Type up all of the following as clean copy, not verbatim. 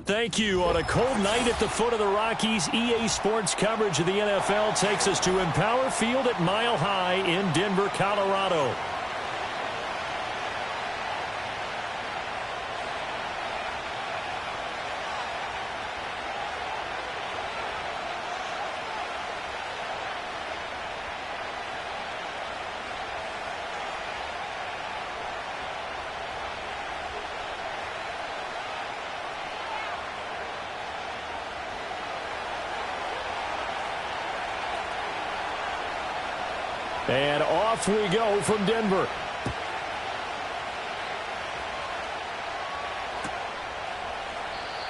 Thank you. On a cold night at the foot of the Rockies, EA Sports coverage of the NFL takes us to Empower Field at Mile High in Denver, Colorado. And off we go from Denver.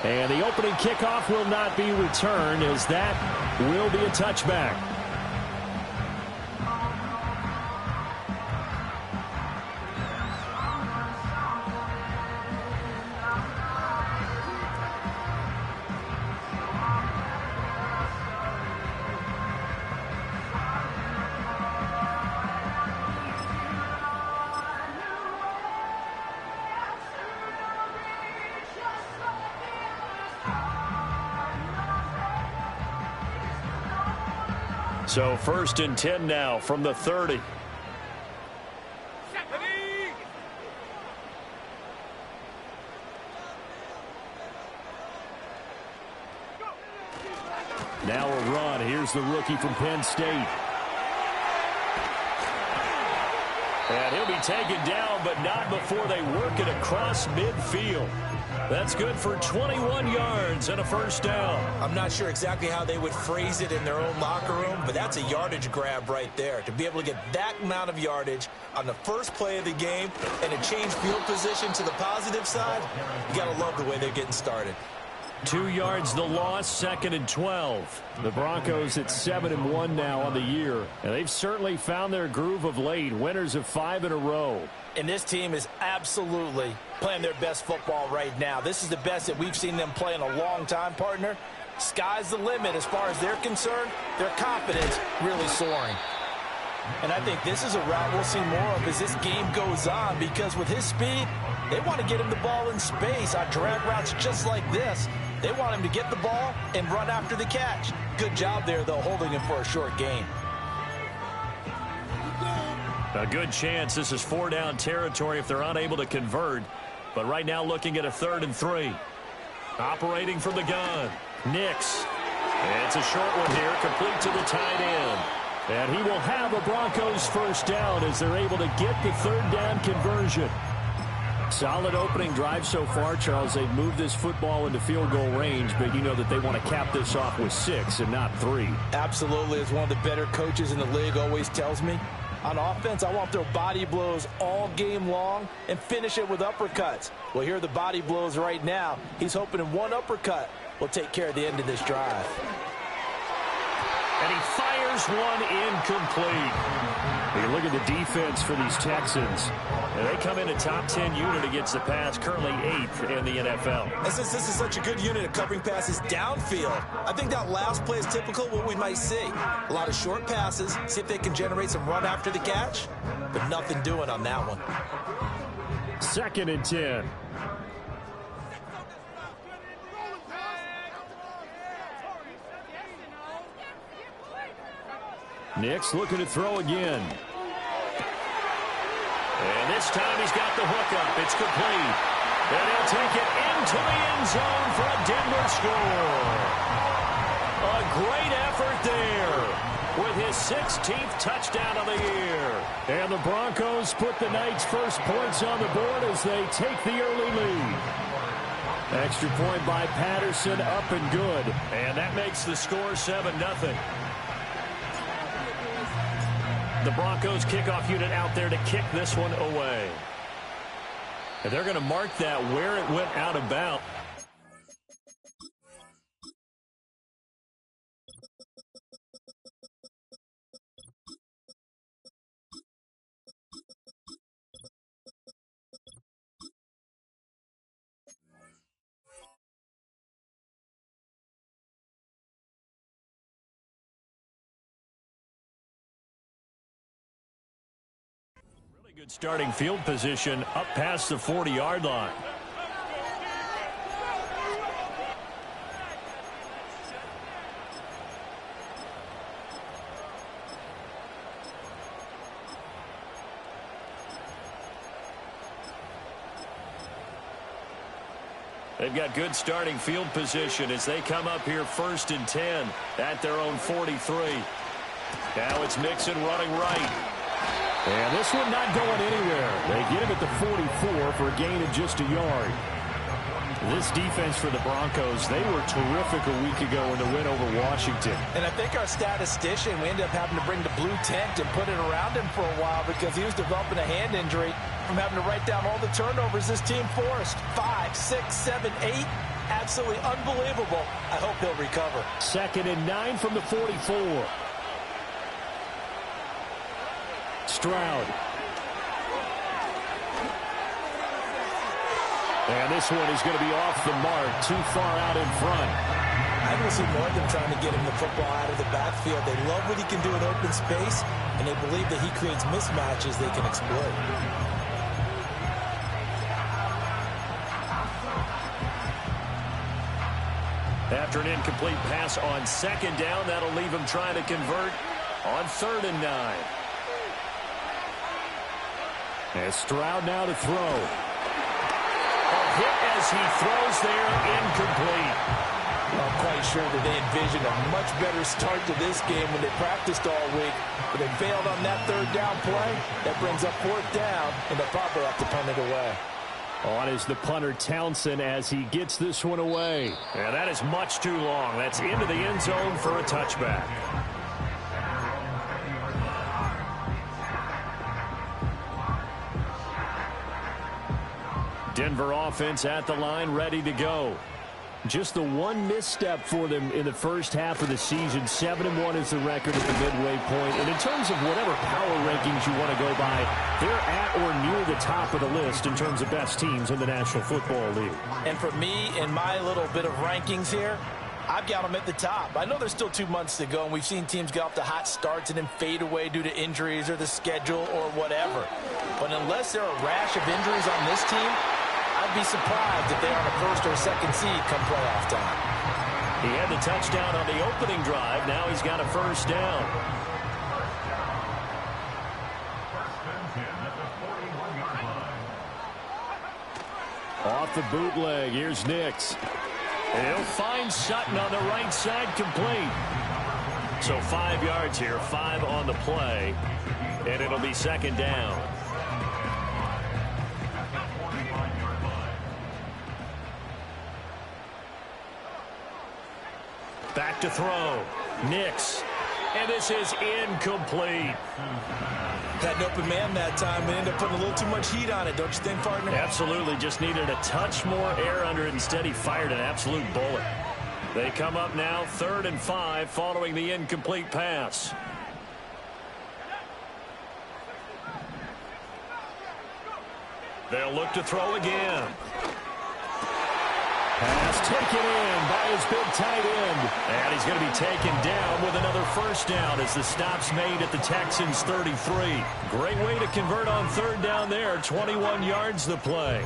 And the opening kickoff will not be returned, as that will be a touchback. So 1st and 10 now from the 30. Now a run. Here's the rookie from Penn State. And he'll be taken down, but not before they work it across midfield. That's good for 21 yards and a first down. I'm not sure exactly how they would phrase it in their own locker room, but that's a yardage grab right there. To be able to get that amount of yardage on the first play of the game and to change field position to the positive side, you got to love the way they're getting started. 2 yards the loss, 2nd and 12. The Broncos at 7-1 now on the year, and they've certainly found their groove of late, winners of 5 in a row. And this team is absolutely playing their best football right now. This is the best that we've seen them play in a long time, partner. Sky's the limit as far as they're concerned. Their confidence really soaring. And I think this is a route we'll see more of as this game goes on, because with his speed, they want to get him the ball in space on drag routes just like this. They want him to get the ball and run after the catch. Good job there, though, holding him for a short gain. A good chance this is 4-down territory if they're unable to convert. But right now looking at a 3rd and 3. Operating from the gun. Nix. It's a short one here, complete to the tight end. And he will have a Broncos first down as they're able to get the 3rd down conversion. Solid opening drive so far, Charles. They've moved this football into field goal range, but you know that they want to cap this off with 6 and not 3. Absolutely. As one of the better coaches in the league always tells me, on offense, I want to throw body blows all game long and finish it with uppercuts. Well, here are the body blows right now. He's hoping in one uppercut will take care of the end of this drive. And he fires one incomplete. You look at the defense for these Texans. And they come in a top 10 unit against the pass, currently 8th in the NFL. And since this is such a good unit of covering passes downfield, I think that last play is typical of what we might see. A lot of short passes, see if they can generate some run after the catch, but nothing doing on that one. 2nd and 10. Nix looking to throw again. And this time he's got the hook up. It's complete. And he'll take it into the end zone for a Denver score. A great effort there with his 16th touchdown of the year. And the Broncos put the night's first points on the board as they take the early lead. Extra point by Patterson, up and good. And that makes the score 7-0. The Broncos kickoff unit out there to kick this one away. And they're going to mark that where it went out of bounds. Good starting field position up past the 40-yard line. They've got good starting field position as they come up here 1st and 10 at their own 43. Now it's Mixon running right. And this one not going anywhere. They get him at the 44 for a gain of just a yard. This defense for the Broncos, they were terrific a week ago in the win over Washington. And I think our statistician, we ended up having to bring the blue tent and put it around him for a while because he was developing a hand injury from having to write down all the turnovers this team forced. 5, 6, 7, 8. Absolutely unbelievable. I hope he'll recover. 2nd and 9 from the 44. Stroud. And this one is going to be off the mark, too far out in front. I don't see more of them trying to get him the football out of the backfield. They love what he can do in open space, and they believe that he creates mismatches they can exploit. After an incomplete pass on 2nd down, that'll leave him trying to convert on 3rd and 9. And Stroud now to throw. A hit as he throws there, incomplete. I'm quite sure that they envisioned a much better start to this game when they practiced all week. But they failed on that 3rd down play. That brings up 4th down, and they'll probably have to punt it away. On is the punter Townsend as he gets this one away. Yeah, that is much too long. That's into the end zone for a touchback. Denver offense at the line, ready to go. Just the one misstep for them in the first half of the season. 7-1 is the record at the midway point. And in terms of whatever power rankings you want to go by, they're at or near the top of the list in terms of best teams in the National Football League. And for me, in my little bit of rankings here, I've got them at the top. I know there's still 2 months to go, and we've seen teams get off to hot starts and then fade away due to injuries or the schedule or whatever. But unless there are a rash of injuries on this team, I'd be surprised if they're on a 1st or 2nd seed come playoff time. He had the touchdown on the opening drive. Now he's got a 1st down. Off the bootleg, here's Nix. He'll find Sutton on the right side, complete. So 5 yards here, 5 on the play, and it'll be 2nd down. Back to throw. Nix. And this is incomplete. Had an open man that time, but ended up putting a little too much heat on it, don't you think, partner? Absolutely. Just needed a touch more air under it. Instead, he fired an absolute bullet. They come up now 3rd and 5 following the incomplete pass. They'll look to throw again. Pass taken in by his big tight end. And he's going to be taken down with another 1st down as the stop's made at the Texans' 33. Great way to convert on 3rd down there. 21 yards the play.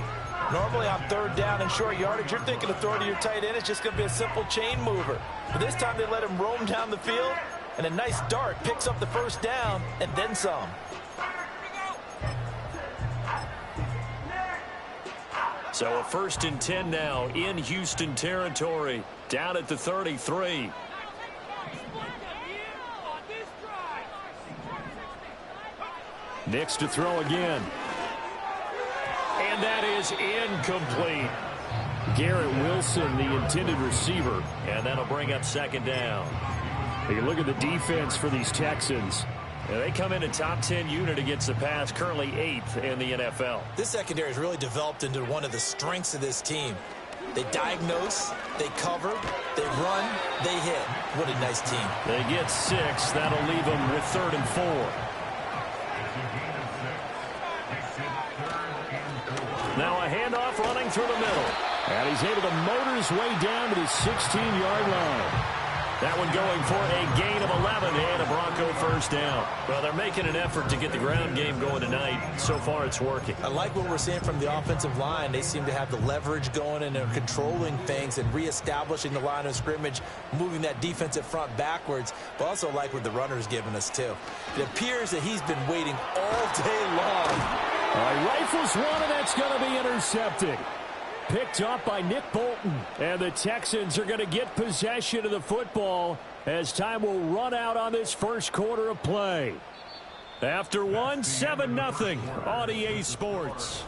Normally on 3rd down and short yardage, you're thinking of throwing to your tight end. It's just going to be a simple chain mover. But this time they let him roam down the field, and a nice dart picks up the 1st down and then some. So a 1st and 10 now in Houston territory, down at the 33. Nix to throw again. And that is incomplete. Garrett Wilson, the intended receiver. And that'll bring up 2nd down. You look at the defense for these Texans. And they come in a top 10 unit against the pass, currently 8th in the NFL. This secondary has really developed into one of the strengths of this team. They diagnose, they cover, they run, they hit. What a nice team. They get 6. That'll leave them with 3rd and 4. Now a handoff running through the middle. And he's able to motor his way down to the 16-yard line. That one going for a gain of 11 and a Bronco first down. Well, they're making an effort to get the ground game going tonight. So far, it's working. I like what we're seeing from the offensive line. They seem to have the leverage going, and they're controlling things and reestablishing the line of scrimmage, moving that defensive front backwards. But also like what the runner's giving us, too. It appears that he's been waiting all day long. Rifles one, and that's going to be intercepted. Picked up by Nick Bolton. And the Texans are going to get possession of the football as time will run out on this first quarter of play. After 7-0 on EA Sports.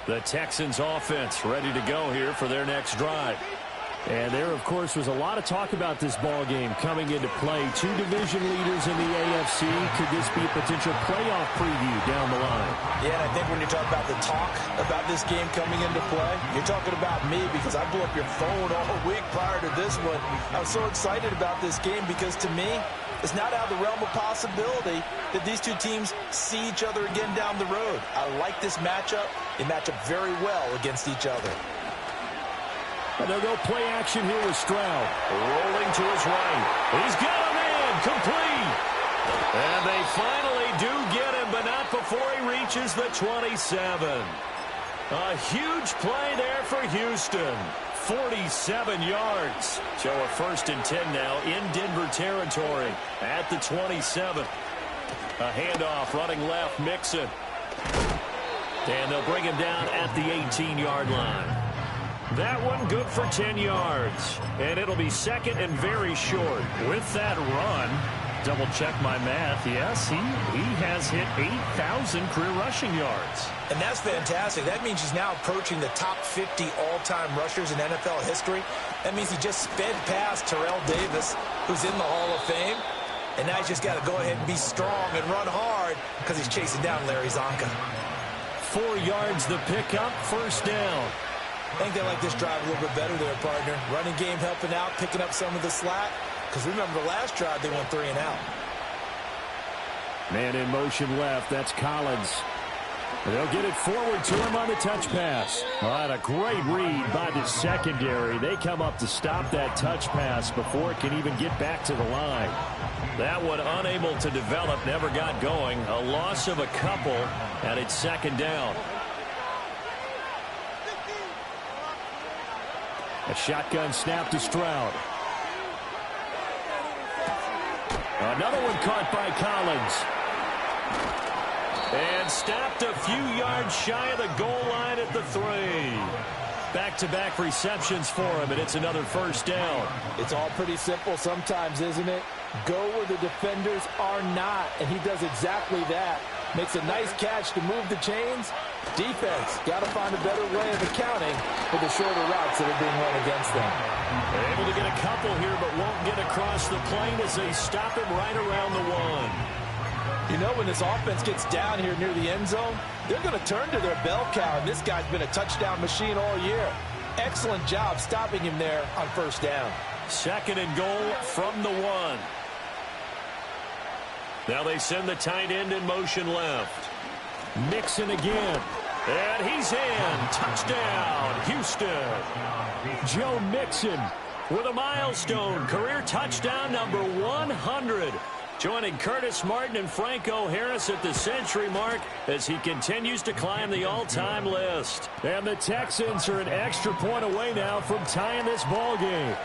The Texans offense ready to go here for their next drive. And there, of course, was a lot of talk about this ball game coming into play. 2 division leaders in the AFC. Could this be a potential playoff preview down the line? Yeah, and I think when you talk about the talk about this game coming into play, you're talking about me because I blew up your phone all week prior to this one. I was so excited about this game because, to me, it's not out of the realm of possibility that these two teams see each other again down the road. I like this matchup. They match up very well against each other. And they'll go play action here with Stroud. Rolling to his right. He's got a man complete. And they finally do get him, but not before he reaches the 27. A huge play there for Houston. 47 yards. So a 1st and 10 now in Denver territory at the 27. A handoff running left, Mixon. And they'll bring him down at the 18-yard line. That one good for 10 yards. And it'll be 2nd and very short. With that run, double check my math. Yes, he has hit 8,000 career rushing yards. And that's fantastic. That means he's now approaching the top 50 all-time rushers in NFL history. That means he just sped past Terrell Davis, who's in the Hall of Fame. And now he's just got to go ahead and be strong and run hard because he's chasing down Larry Zonka. 4 yards the pickup, 1st down. I think they like this drive a little bit better there, partner. Running game helping out, picking up some of the slack. Because remember, the last drive, they went 3 and out. Man in motion left. That's Collins. They'll get it forward to him on the touch pass. All right, a great read by the secondary. They come up to stop that touch pass before it can even get back to the line. That one unable to develop, never got going. A loss of a couple, and it's 2nd down. A shotgun snap to Stroud. Another one caught by Collins. And stopped a few yards shy of the goal line at the 3. Back-to-back receptions for him, and it's another 1st down. It's all pretty simple sometimes, isn't it? Go where the defenders are not, and he does exactly that. Makes a nice catch to move the chains. Defense got to find a better way of accounting for the shorter routes that are being run against them. They're able to get a couple here, but won't get across the plane as they stop him right around the 1. You know, when this offense gets down here near the end zone, they're going to turn to their bell cow, and this guy's been a touchdown machine all year. Excellent job stopping him there on 1st down. 2nd and goal from the 1. Now they send the tight end in motion left. Mixon again. And he's in. Touchdown, Houston. Joe Mixon with a milestone. Career touchdown number 100. Joining Curtis Martin and Franco Harris at the century mark as he continues to climb the all-time list. And the Texans are an extra point away now from tying this ball game.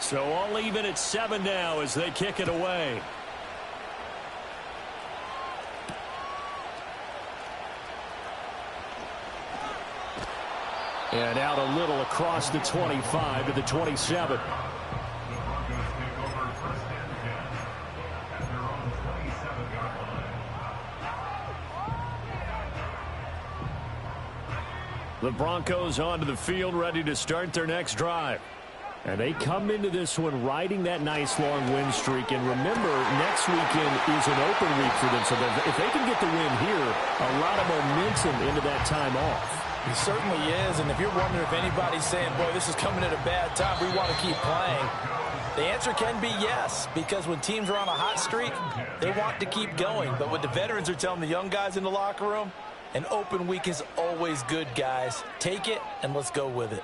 So all even at 7 now as they kick it away. And out a little across the 25 to the 27. The Broncos onto the field, ready to start their next drive. And they come into this one riding that nice long win streak. And remember, next weekend is an open week for them. So if they can get the win here, a lot of momentum into that time off. He certainly is. And if you're wondering if anybody's saying, boy, this is coming at a bad time, we want to keep playing, the answer can be yes. Because when teams are on a hot streak, they want to keep going. But what the veterans are telling the young guys in the locker room, an open week is always good, guys. Take it, and let's go with it.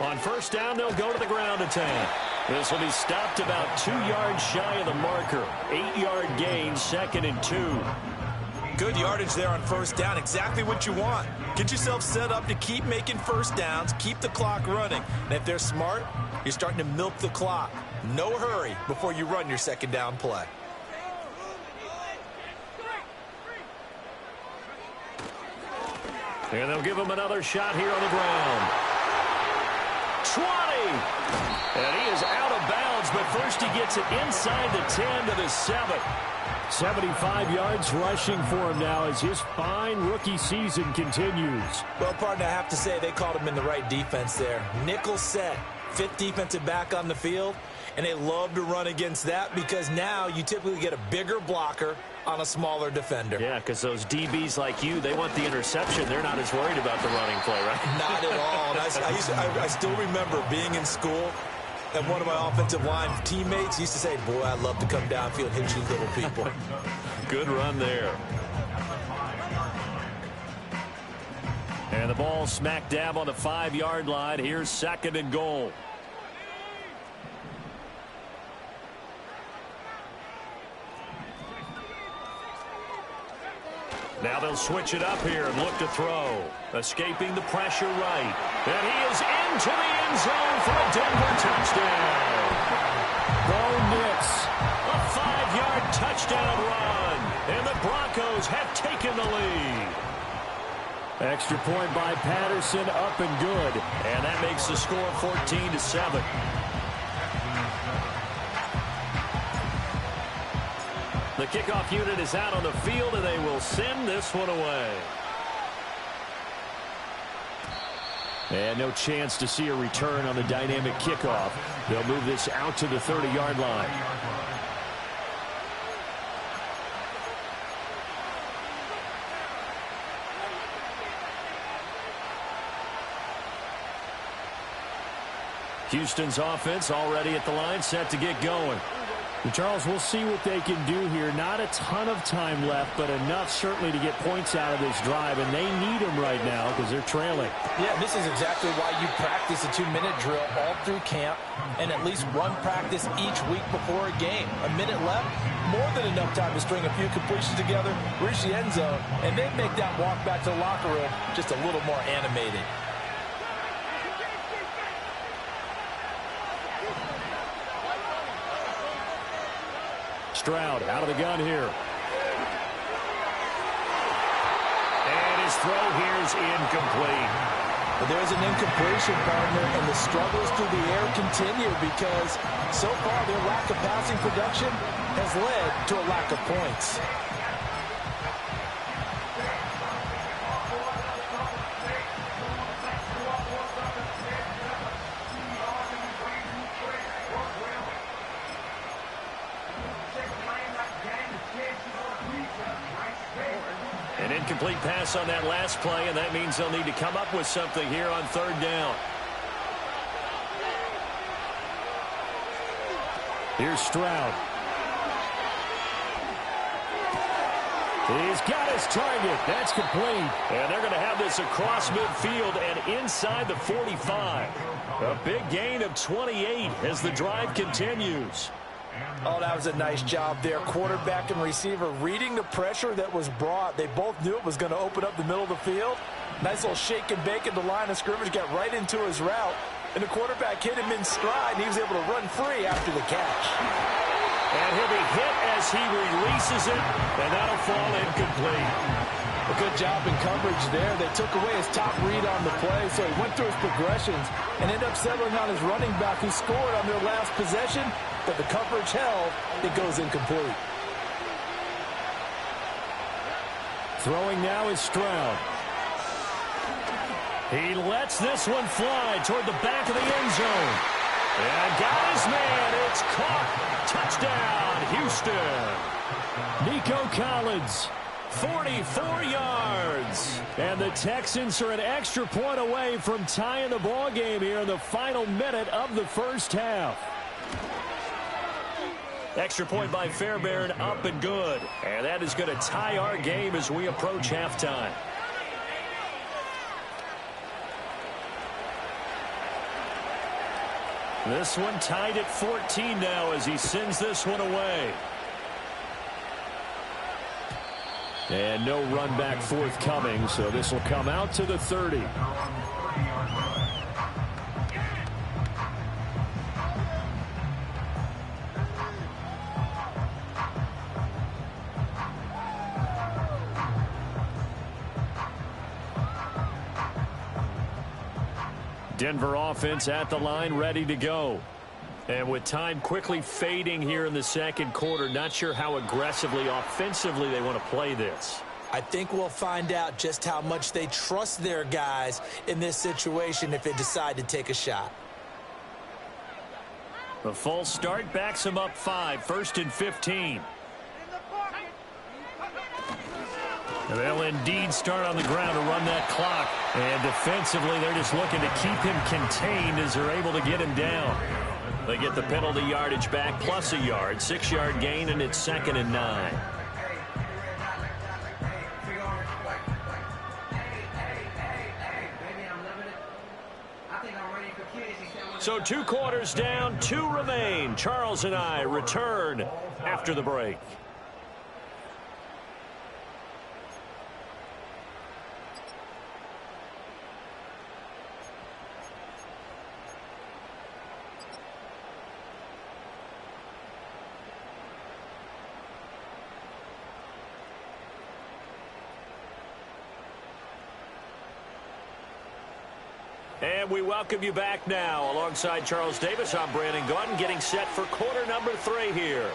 On first down, they'll go to the ground attack. This will be stopped about 2 yards shy of the marker. 8-yard gain, 2nd and 2. Good yardage there on first down. Exactly what you want. Get yourself set up to keep making first downs, keep the clock running. And if they're smart, you're starting to milk the clock. No hurry before you run your second down play. And they'll give him another shot here on the ground. 20! And he is out of bounds, but first he gets it inside the 10 to the 7. 75 yards rushing for him now as his fine rookie season continues. Well, partner, I have to say they called him in the right defense there. Nickel set, 5th defensive back on the field, and they love to run against that because now you typically get a bigger blocker on a smaller defender. Yeah, because those DBs like you, they want the interception. They're not as worried about the running play, right? Not at all. And I still remember being in school, and one of my offensive line teammates used to say, boy, I'd love to come downfield and hit you little people. Good run there. And the ball smack dab on the 5-yard line. Here's 2nd and goal. Now they'll switch it up here and look to throw. Escaping the pressure right. And he is into the end zone for a Denver touchdown. Bo Nix. A 5-yard touchdown run. And the Broncos have taken the lead. Extra point by Patterson, up and good. And that makes the score 14-7. The kickoff unit is out on the field, and they will send this one away. And no chance to see a return on the dynamic kickoff. They'll move this out to the 30-yard line. Houston's offense already at the line, set to get going. Charles, we'll see what they can do here. Not a ton of time left, but enough certainly to get points out of this drive, and they need them right now because they're trailing. Yeah, this is exactly why you practice a 2-minute drill all through camp and at least one practice each week before a game. A minute left, more than enough time to string a few completions together, reach the end zone, and then make that walk back to the locker room just a little more animated. Stroud out of the gun here. And his throw here is incomplete. But there's an incompletion, partner, and the struggles through the air continue because so far their lack of passing production has led to a lack of points. An incomplete pass on that last play, and that means they'll need to come up with something here on 3rd down. Here's Stroud. He's got his target. That's complete. And they're going to have this across midfield and inside the 45. A big gain of 28 as the drive continues. Oh, that was a nice job there. Quarterback and receiver reading the pressure that was brought. They both knew it was going to open up the middle of the field. Nice little shake and bake at the line of scrimmage, got right into his route. And the quarterback hit him in stride, and he was able to run free after the catch. And he'll be hit as he releases it, and that'll fall incomplete. A good job in coverage there. They took away his top read on the play, so he went through his progressions and ended up settling on his running back who scored on their last possession, but the coverage held. It goes incomplete. Throwing now is Stroud. He lets this one fly toward the back of the end zone. And got his man. It's caught. Touchdown, Houston. Nico Collins, 44 yards. And the Texans are an extra point away from tying the ball game here in the final minute of the first half. Extra point by Fairbairn, up and good. And that is going to tie our game as we approach halftime. This one tied at 14 now as he sends this one away. And no run back forthcoming, so this will come out to the 30. Denver offense at the line, ready to go. And with time quickly fading here in the second quarter, not sure how aggressively, offensively they want to play this. I think we'll find out just how much they trust their guys in this situation if they decide to take a shot. The false start backs him up 5, 1st and 15. And they'll indeed start on the ground to run that clock. And defensively, they're just looking to keep him contained as they're able to get him down. They get the penalty yardage back plus a yard, 6-yard gain, and it's 2nd and 9. So 2 quarters down, 2 remain. Charles and I return after the break. And we welcome you back now. Alongside Charles Davis, I'm Brandon Gaudin, getting set for quarter number 3 here.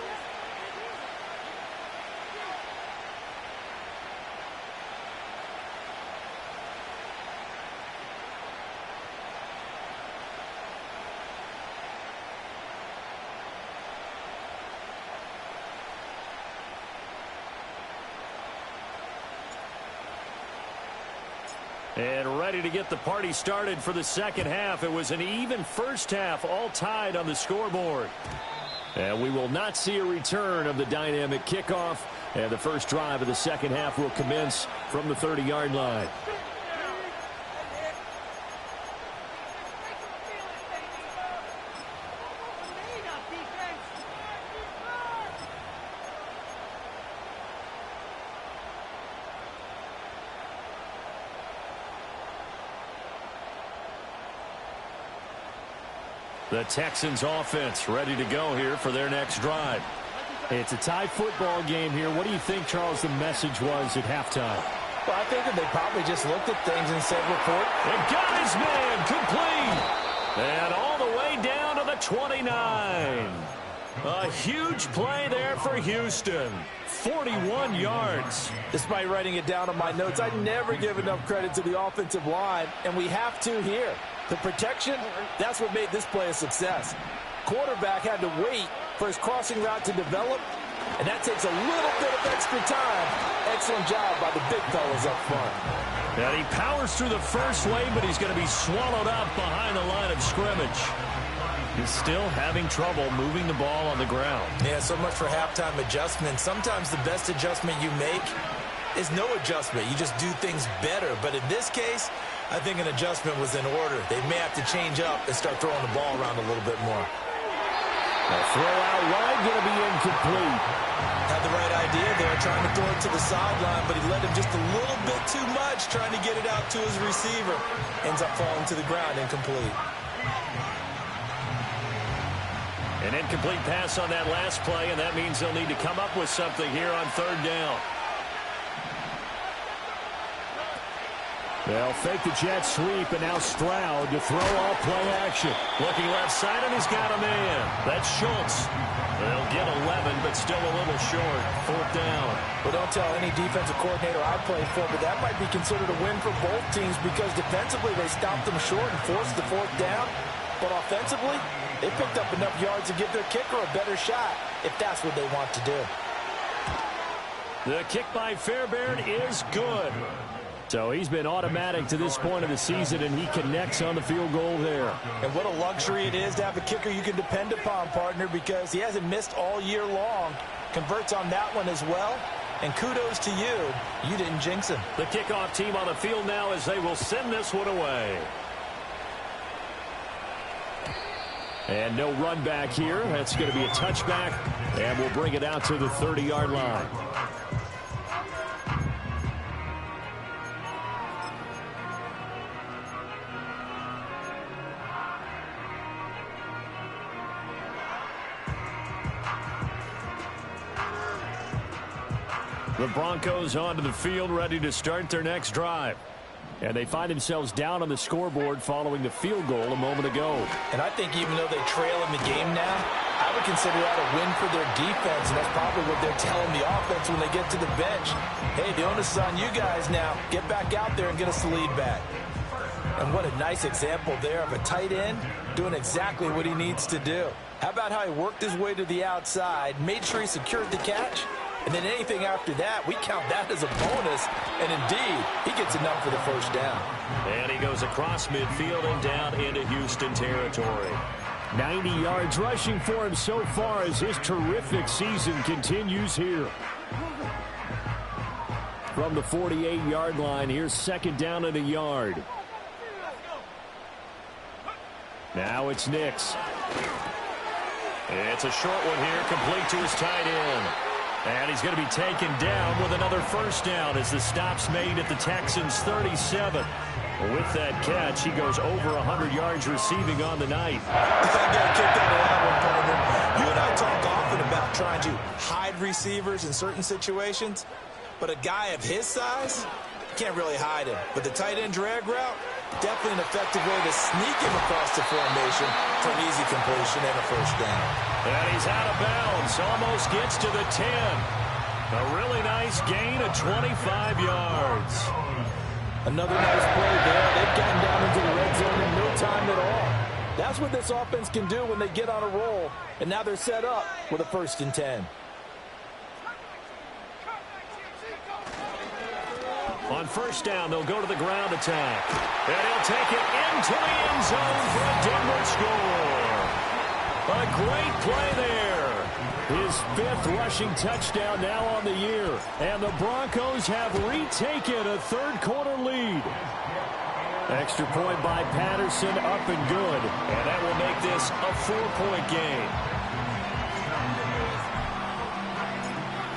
And ready to get the party started for the second half. It was an even first half, all tied on the scoreboard. And we will not see a return of the dynamic kickoff. And the first drive of the second half will commence from the 30-yard line. The Texans offense ready to go here for their next drive. It's a tie football game here. What do you think, Charles, the message was at halftime? Well, I think that they probably just looked at things and said, report. And got his man complete. And all the way down to the 29. A huge play there for Houston. 41 yards. Despite writing it down on my notes, I never give enough credit to the offensive line, and we have to here. The protection, that's what made this play a success. Quarterback had to wait for his crossing route to develop, and that takes a little bit of extra time. Excellent job by the big fellas up front. And he powers through the first wave, but he's going to be swallowed up behind the line of scrimmage. He's still having trouble moving the ball on the ground. Yeah, so much for halftime adjustment. Sometimes the best adjustment you make is no adjustment. You just do things better. But in this case, I think an adjustment was in order. They may have to change up and start throwing the ball around a little bit more. The throw out wide, going to be incomplete. Had the right idea there, trying to throw it to the sideline, but he led him just a little bit too much, trying to get it out to his receiver. Ends up falling to the ground, incomplete. An incomplete pass on that last play, and that means they'll need to come up with something here on third down. They'll fake the jet sweep, and now Stroud to throw off play action. Looking left side, and he's got a man. That's Schultz. They'll get 11, but still a little short. Fourth down. Well, don't tell any defensive coordinator I played for, but that might be considered a win for both teams because defensively they stopped them short and forced the fourth down. But offensively, they picked up enough yards to give their kicker a better shot if that's what they want to do. The kick by Fairbairn is good. So he's been automatic to this point of the season, and he connects on the field goal there. And what a luxury it is to have a kicker you can depend upon, partner, because he hasn't missed all year long. Converts on that one as well. And kudos to you. You didn't jinx him. The kickoff team on the field now as they will send this one away. And no run back here. That's going to be a touchback, and we'll bring it out to the 30-yard line. The Broncos onto the field, ready to start their next drive. And they find themselves down on the scoreboard following the field goal a moment ago. And I think even though they trail in the game now, I would consider that a win for their defense, and that's probably what they're telling the offense when they get to the bench. Hey, the onus is on you guys now. Get back out there and get us the lead back. And what a nice example there of a tight end doing exactly what he needs to do. How about how he worked his way to the outside, made sure he secured the catch, and then anything after that, we count that as a bonus. And indeed, he gets enough for the first down. And he goes across midfield and down into Houston territory. 90 yards rushing for him so far as his terrific season continues here. From the 48-yard line, here's second down and a yard. Now it's Nix. It's a short one here, complete to his tight end. And he's going to be taken down with another first down as the stop's made at the Texans' 37. With that catch, he goes over 100 yards receiving on the night. I got to kick that around one, partner. You and I talk often about trying to hide receivers in certain situations, but a guy of his size, can't really hide him. But the tight end drag route, definitely an effective way to sneak him across the formation for an easy completion and a first down. And he's out of bounds, almost gets to the 10. A really nice gain of 25 yards. Another nice play there. They've gotten down into the red zone in no time at all. That's what this offense can do when they get on a roll. And now they're set up with a 1st and 10. On first down, they'll go to the ground attack. And he'll take it into the end zone for a Denver score. A great play there. His 5th rushing touchdown now on the year. And the Broncos have retaken a third-quarter lead. Extra point by Patterson, up and good. And that will make this a 4-point game.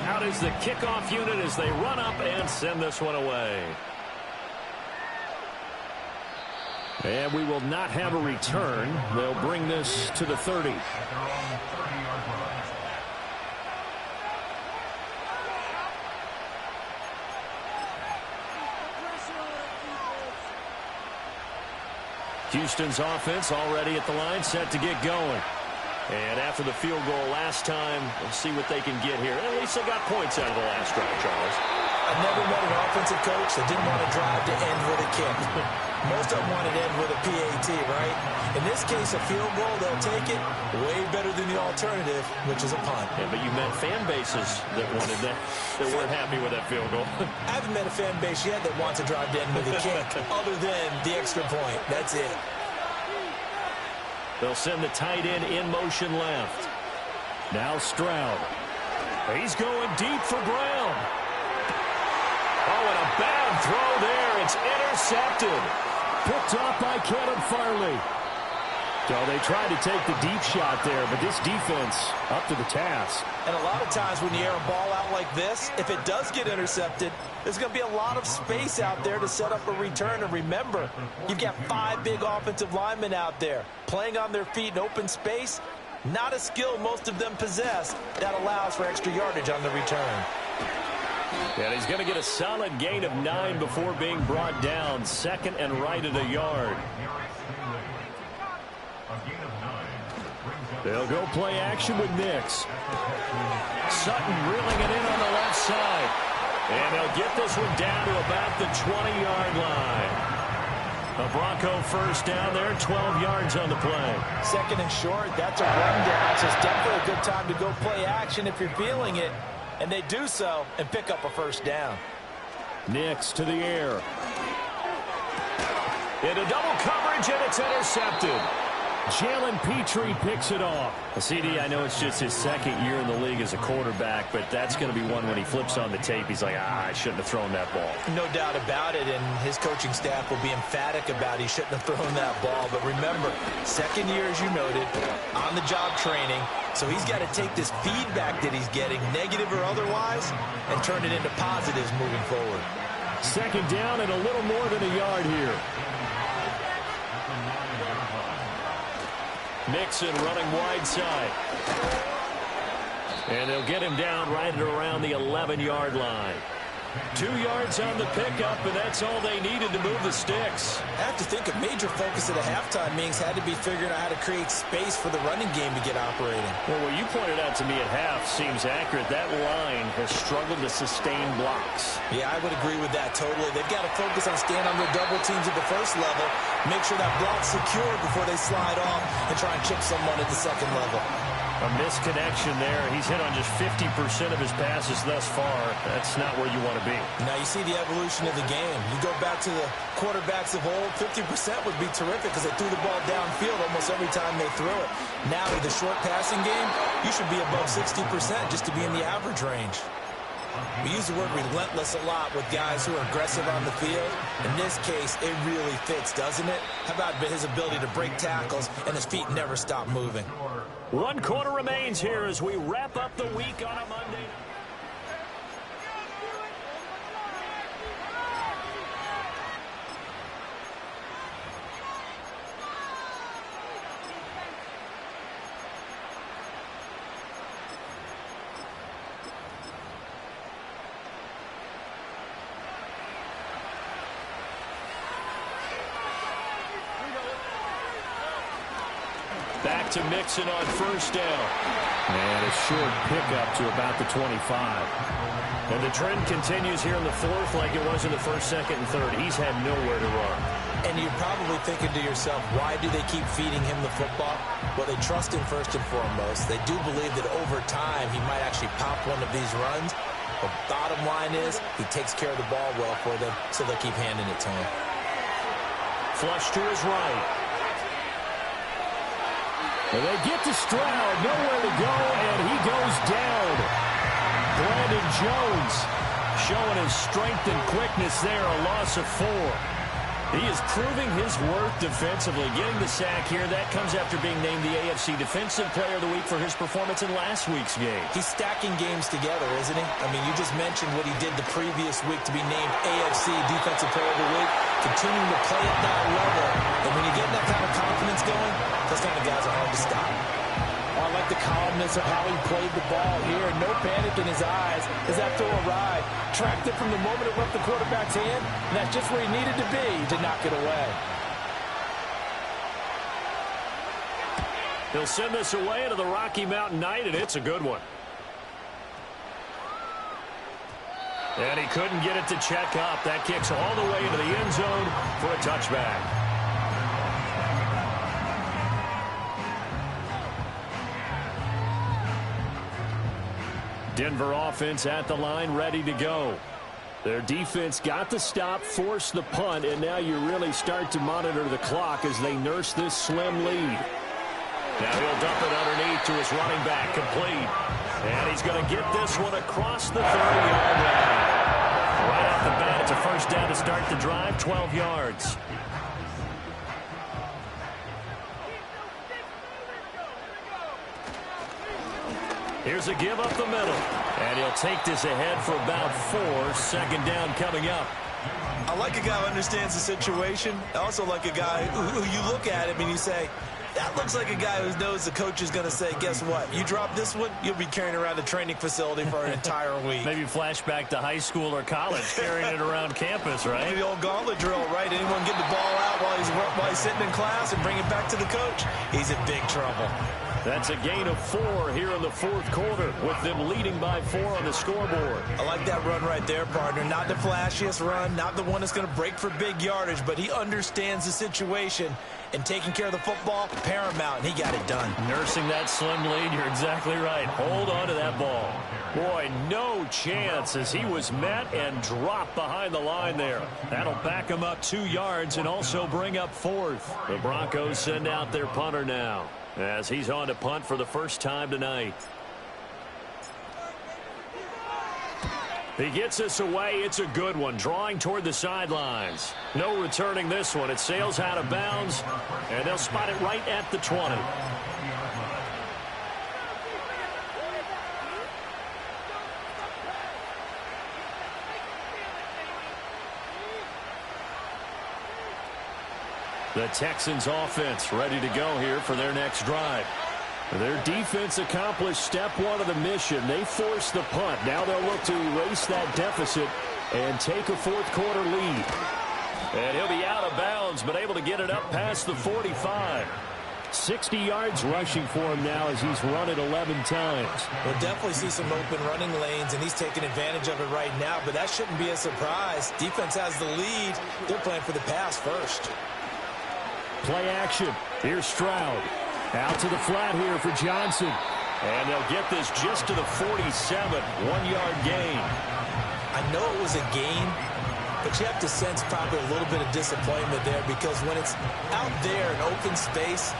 Out is the kickoff unit as they run up and send this one away. And we will not have a return. They'll bring this to the 30. Houston's offense already at the line, set to get going. And after the field goal last time, we'll see what they can get here. At least they got points out of the last drive, Charles. I've never met an offensive coach that didn't want to drive to end with a kick. Most of them want to end with a PAT, right? In this case, a field goal, they'll take it way better than the alternative, which is a punt. Yeah, but you met fan bases that wanted that weren't happy with that field goal. I haven't met a fan base yet that wants to drive to end with a kick, other than the extra point. That's it. They'll send the tight end in motion left. Now Stroud. He's going deep for Brown. Oh, and a bad throw there. It's intercepted. Picked off by Kevin Farley. So they tried to take the deep shot there, but this defense up to the task. And a lot of times when you air a ball out like this, if it does get intercepted, there's going to be a lot of space out there to set up a return. And remember, you've got 5 big offensive linemen out there playing on their feet in open space. Not a skill most of them possess that allows for extra yardage on the return. And he's going to get a solid gain of 9 before being brought down. Second and right at a yard. They'll go play action with Nix. Sutton reeling it in on the left side. And they'll get this one down to about the 20-yard line. A Bronco first down there, 12 yards on the play. Second and short, that's a rundown. So it's definitely a good time to go play action if you're feeling it. And they do so and pick up a first down. Nix to the air. Into double coverage, and it's intercepted. Jalen Petrie picks it off. CD, I know it's just his second year in the league as a quarterback, but that's going to be one when he flips on the tape. He's like, I shouldn't have thrown that ball. No doubt about it, and his coaching staff will be emphatic about he shouldn't have thrown that ball. But remember, second year, as you noted, on-the-job training. So he's got to take this feedback that he's getting, negative or otherwise, and turn it into positives moving forward. Second down and a little more than a yard here. Mixon running wide side. And they'll get him down right at around the 11-yard line. 2 yards on the pickup, and that's all they needed to move the sticks. I have to think a major focus at a halftime means had to be figuring out how to create space for the running game to get operating. Well, what you pointed out to me at half seems accurate. That line has struggled to sustain blocks. Yeah, I would agree with that totally. They've got to focus on staying on their double teams at the first level, make sure that block's secure before they slide off and try and chip someone at the second level. A misconnection there. He's hit on just 50% of his passes thus far. That's not where you want to be. Now you see the evolution of the game. You go back to the quarterbacks of old, 50% would be terrific because they threw the ball downfield almost every time they threw it. Now with the short passing game, you should be above 60% just to be in the average range. We use the word relentless a lot with guys who are aggressive on the field. In this case, it really fits, doesn't it? How about his ability to break tackles and his feet never stop moving? 1 quarter remains here as we wrap up the week on a Monday. Back to Mixon on first down. And a short pickup to about the 25. And the trend continues here in the fourth like it was in the first, second, and third. He's had nowhere to run. And you're probably thinking to yourself, why do they keep feeding him the football? Well, they trust him first and foremost. They do believe that over time he might actually pop one of these runs. But bottom line is he takes care of the ball well for them, so they'll keep handing it to him. Flush to his right. And they get to Stroud, nowhere to go, and he goes down. Brandon Jones showing his strength and quickness there, a loss of 4. He is proving his worth defensively, getting the sack here. That comes after being named the AFC Defensive Player of the Week for his performance in last week's game. He's stacking games together, isn't he? I mean, you just mentioned what he did the previous week to be named AFC Defensive Player of the Week, continuing to play at that level. And when you get that kind of confidence going, those kind of guys are hard to stop. I like the calmness of how he played the ball here. No panic in his eyes as that throw arrived. Tracked it from the moment it left the quarterback's hand, and that's just where he needed to be to knock it away. He'll send this away into the Rocky Mountain Night, and it's a good one. And he couldn't get it to check up. That kicks all the way into the end zone for a touchback. Denver offense at the line, ready to go. Their defense got the stop, forced the punt, and now you really start to monitor the clock as they nurse this slim lead. Now he'll dump it underneath to his running back, complete. And he's going to get this one across the 30-yard line. Right off the bat, it's a first down to start the drive, 12 yards. Here's a give up the middle. And he'll take this ahead for about 4. Second down coming up. I like a guy who understands the situation. I also like a guy who you look at him and you say, that looks like a guy who knows the coach is going to say, guess what? You drop this one, you'll be carrying around the training facility for an entire week. Maybe flashback to high school or college, carrying it around campus, right? Maybe the old gauntlet drill, right? Anyone get the ball out while he's sitting in class and bring it back to the coach? He's in big trouble. That's a gain of 4 here in the fourth quarter, with them leading by 4 on the scoreboard. I like that run right there, partner. Not the flashiest run, not the one that's going to break for big yardage, but he understands the situation, and taking care of the football, paramount, and he got it done. Nursing that slim lead, you're exactly right. Hold on to that ball. Boy, no chance as he was met and dropped behind the line there. That'll back him up 2 yards and also bring up 4th. The Broncos send out their punter now, as he's on to punt for the first time tonight. He gets us away. It's a good one, drawing toward the sidelines. No returning this one. It sails out of bounds, and they'll spot it right at the 20. The Texans offense ready to go here for their next drive. Their defense accomplished step 1 of the mission. They forced the punt. Now they'll look to erase that deficit and take a fourth quarter lead. And he'll be out of bounds, but able to get it up past the 45. 60 yards rushing for him now as he's run it 11 times. We'll definitely see some open running lanes, and he's taking advantage of it right now, but that shouldn't be a surprise. Defense has the lead. They're playing for the pass first. Play action. Here's Stroud. Out to the flat here for Johnson. And they'll get this just to the 47. 1-yard gain. I know it was a gain, but you have to sense probably a little bit of disappointment there, because when it's out there in open space,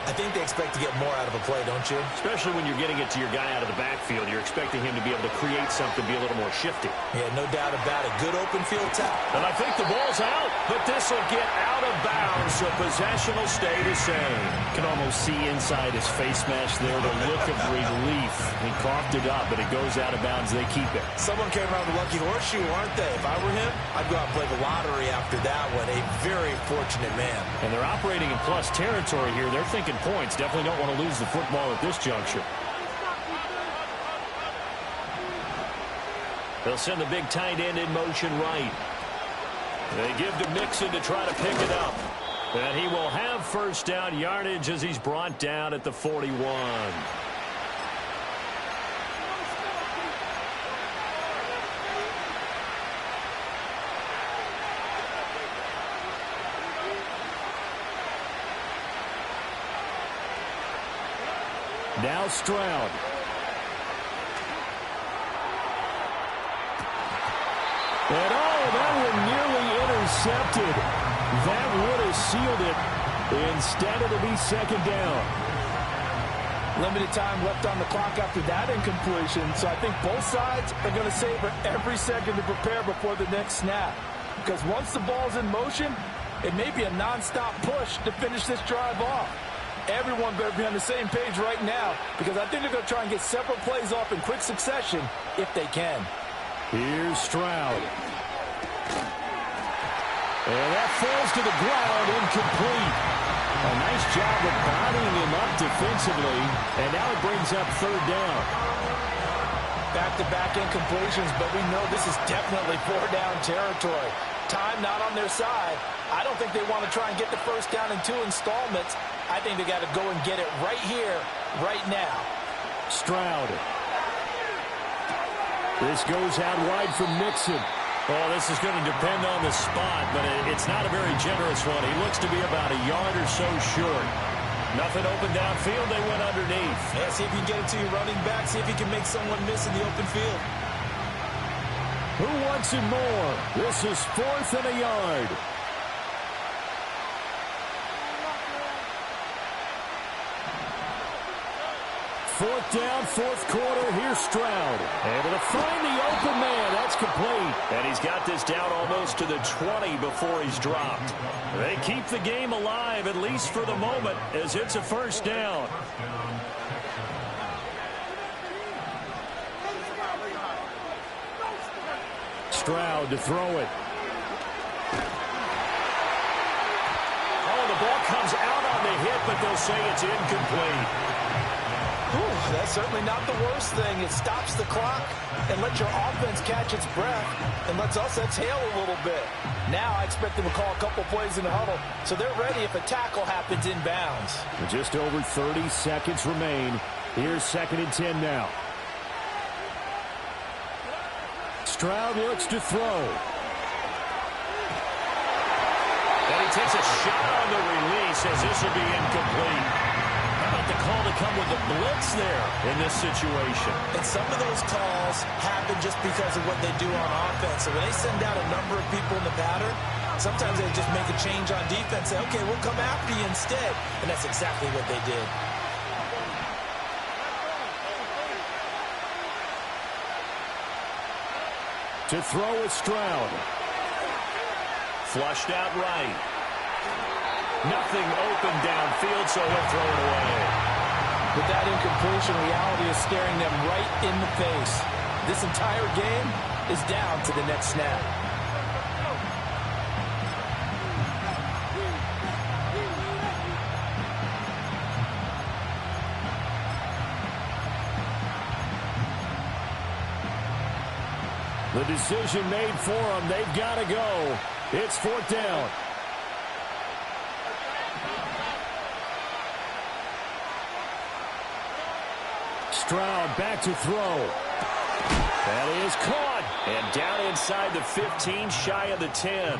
I think they expect to get more out of a play, don't you? Especially when you're getting it to your guy out of the backfield. You're expecting him to be able to create something, be a little more shifty. Yeah, no doubt about it. Good open field tackle. And I think the ball's out, but this will get out of bounds, so possession will stay the same. Can almost see inside his face mask there, the look of relief. He coughed it up, but it goes out of bounds. They keep it. Someone came around the lucky horseshoe, aren't they? If I were him, I'd go out and play the lottery after that one. A very fortunate man. And they're operating in plus territory here. They're thinking points. Definitely don't want to lose the football at this juncture. They'll send the big tight end in motion right. They give to Mixon to try to pick it up. And he will have first down yardage as he's brought down at the 41. Now Stroud. And that one nearly intercepted. That would have sealed it. Instead, it'll be second down. Limited time left on the clock after that incompletion, so I think both sides are going to savor every second to prepare before the next snap. Because once the ball's in motion, it may be a nonstop push to finish this drive off. Everyone better be on the same page right now, because I think they're going to try and get several plays off in quick succession if they can. Here's Stroud. And that falls to the ground, incomplete. A nice job of bodying him up defensively, and now it brings up third down. Back-to-back incompletions, but we know this is definitely four-down territory. Time not on their side. I don't think they want to try and get the first down in 2 installments. I think they got to go and get it right here, right now. Stroud. This goes out wide from Mixon. Well, this is going to depend on the spot, but it's not a very generous one. He looks to be about a yard or so short. Nothing open downfield. They went underneath. Yeah, see if you can get it to your running back. See if you can make someone miss in the open field. Who wants it more? This is 4th and a yard. Fourth down, fourth quarter. Here's Stroud. Able to find the open man. That's complete. And he's got this down almost to the 20 before he's dropped. They keep the game alive, at least for the moment, as it's a first down. Stroud to throw it. Oh, the ball comes out on the hit, but they'll say it's incomplete. Ooh, that's certainly not the worst thing. It stops the clock and lets your offense catch its breath and lets us exhale a little bit. Now I expect them to call a couple plays in the huddle so they're ready if a tackle happens inbounds. Just over 30 seconds remain. Here's 2nd and 10 now. Stroud looks to throw. And he takes a shot on the release as this will be incomplete. How about the call to come with the blitz there in this situation? And some of those calls happen just because of what they do on offense. So when they send out a number of people in the pattern, sometimes they just make a change on defense. Say, okay, we'll come after you instead. And that's exactly what they did. To throw is Stroud. Flushed out right. Nothing open downfield, so he'll throw it away. With that incompletion, reality is staring them right in the face. This entire game is down to the next snap. The decision made for them. They've got to go. It's 4th down. Stroud back to throw. That is caught. And down inside the 15, shy of the 10.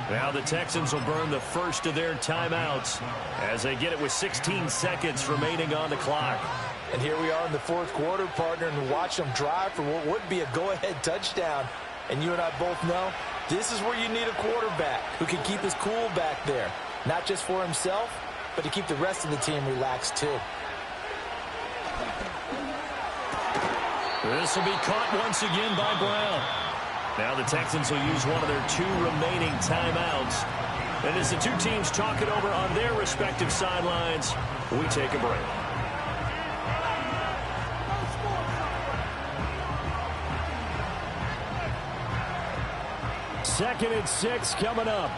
Now the Texans will burn the first of their timeouts as they get it with 16 seconds remaining on the clock. And here we are in the 4th quarter, partner, and watch them drive for what would be a go-ahead touchdown. And you and I both know this is where you need a quarterback who can keep his cool back there. Not just for himself, but to keep the rest of the team relaxed too. This will be caught once again by Brown. Now the Texans will use one of their 2 remaining timeouts. And as the two teams talk it over on their respective sidelines, we take a break. Second and 6 coming up.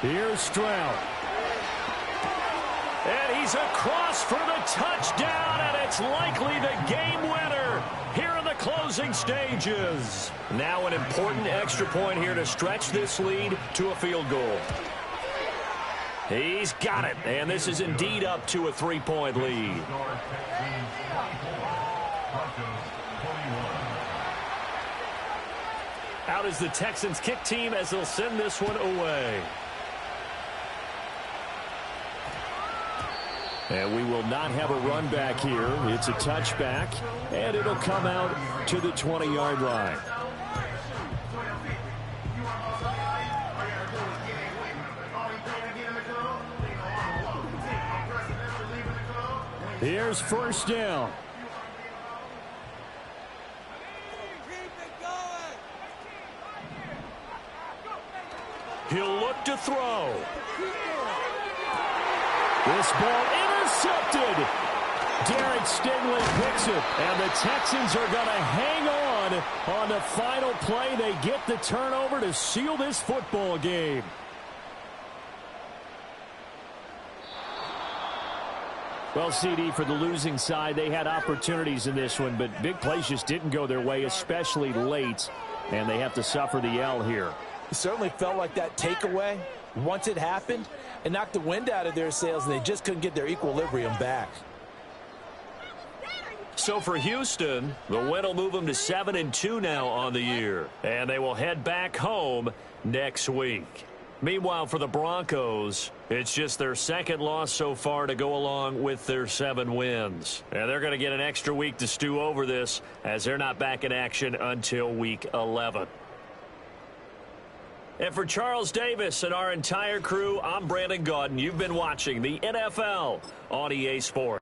Here's Stroud. And he's across for the touchdown, and it's likely the game winner here in the closing stages. Now an important extra point here to stretch this lead to a field goal. He's got it, and this is indeed up to a 3-point lead. Out is the Texans kick team as they'll send this one away. And we will not have a run back here. It's a touchback, and it'll come out to the 20-yard line. Here's 1st down. He'll look to throw. This ball intercepted. Derek Stingley picks it, and the Texans are going to hang on the final play. They get the turnover to seal this football game. Well, CD, for the losing side, they had opportunities in this one, but big plays just didn't go their way, especially late, and they have to suffer the L here. It certainly felt like that takeaway, once it happened, it knocked the wind out of their sails, and they just couldn't get their equilibrium back. So for Houston, the win will move them to 7-2 now on the year, and they will head back home next week. Meanwhile, for the Broncos, it's just their 2nd loss so far to go along with their 7 wins. And they're going to get an extra week to stew over this as they're not back in action until week 11. And for Charles Davis and our entire crew, I'm Brandon Gaudin. You've been watching the NFL on EA Sports.